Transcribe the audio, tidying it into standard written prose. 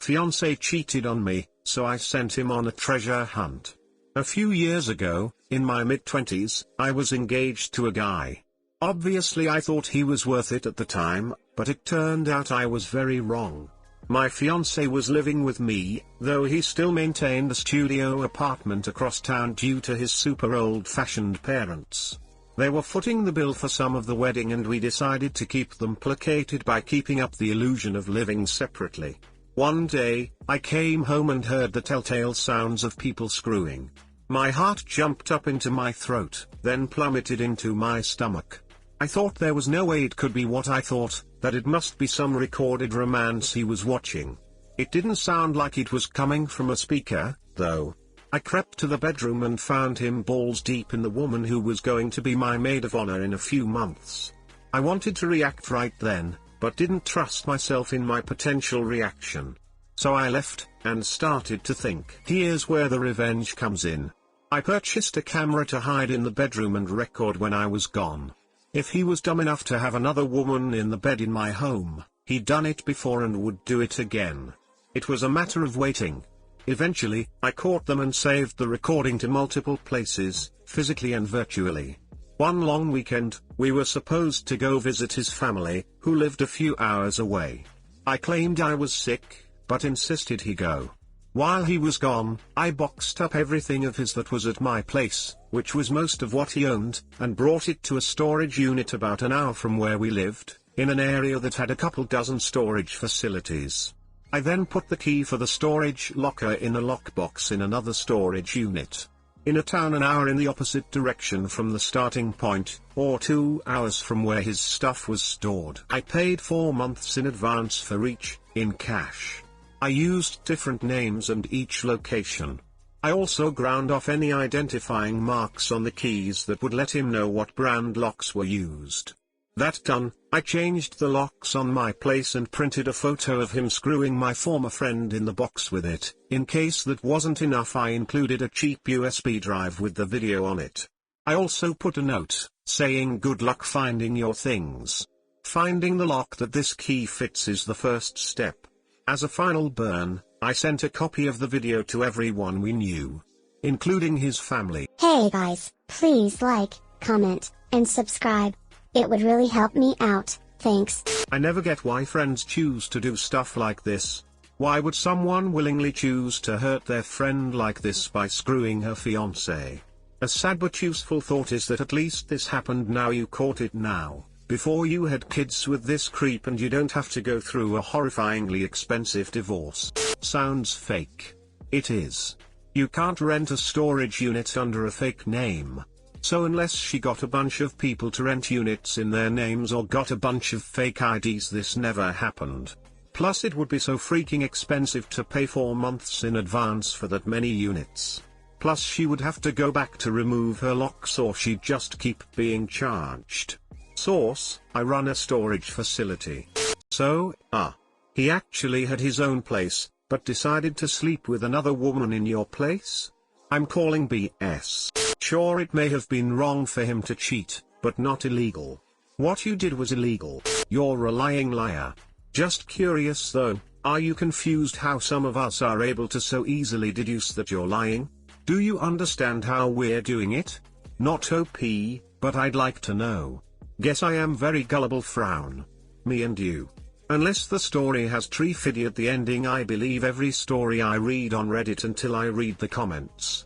Fiance cheated on me, so I sent him on a treasure hunt. A few years ago, in my mid-20s, I was engaged to a guy. Obviously I thought he was worth it at the time, but it turned out I was very wrong. My fiancé was living with me, though he still maintained a studio apartment across town due to his super old-fashioned parents. They were footing the bill for some of the wedding and we decided to keep them placated by keeping up the illusion of living separately. One day, I came home and heard the telltale sounds of people screwing. My heart jumped up into my throat, then plummeted into my stomach. I thought there was no way it could be what I thought, that it must be some recorded romance he was watching. It didn't sound like it was coming from a speaker, though. I crept to the bedroom and found him balls deep in the woman who was going to be my maid of honor in a few months. I wanted to react right then, but didn't trust myself in my potential reaction. So I left, and started to think. Here's where the revenge comes in. I purchased a camera to hide in the bedroom and record when I was gone. If he was dumb enough to have another woman in the bed in my home, he'd done it before and would do it again. It was a matter of waiting. Eventually, I caught them and saved the recording to multiple places, physically and virtually. One long weekend, we were supposed to go visit his family, who lived a few hours away. I claimed I was sick, but insisted he go. While he was gone, I boxed up everything of his that was at my place, which was most of what he owned, and brought it to a storage unit about an hour from where we lived, in an area that had a couple dozen storage facilities. I then put the key for the storage locker in a lockbox in another storage unit. In a town an hour in the opposite direction from the starting point, or 2 hours from where his stuff was stored. I paid 4 months in advance for each, in cash. I used different names and each location. I also ground off any identifying marks on the keys that would let him know what brand locks were used. That done, I changed the locks on my place and printed a photo of him screwing my former friend in the box with it. In case that wasn't enough, I included a cheap USB drive with the video on it. I also put a note, saying good luck finding your things. Finding the lock that this key fits is the first step. As a final burn, I sent a copy of the video to everyone we knew, including his family. Hey guys, please like, comment, and subscribe. It would really help me out, thanks. I never get why friends choose to do stuff like this. Why would someone willingly choose to hurt their friend like this by screwing her fiancé? A sad but useful thought is that at least this happened now, you caught it now, before you had kids with this creep, and you don't have to go through a horrifyingly expensive divorce. Sounds fake. It is. You can't rent a storage unit under a fake name. So unless she got a bunch of people to rent units in their names or got a bunch of fake IDs, this never happened. Plus it would be so freaking expensive to pay 4 months in advance for that many units. Plus she would have to go back to remove her locks, or she'd just keep being charged. Source: I run a storage facility. So, he actually had his own place, but decided to sleep with another woman in your place? I'm calling BS. Sure, it may have been wrong for him to cheat, but not illegal. What you did was illegal. You're a lying liar. Just curious though, are you confused how some of us are able to so easily deduce that you're lying? Do you understand how we're doing it? Not OP, but I'd like to know. Guess I am very gullible. Frown. Me and you. Unless the story has tree fiddy at the ending, I believe every story I read on Reddit until I read the comments.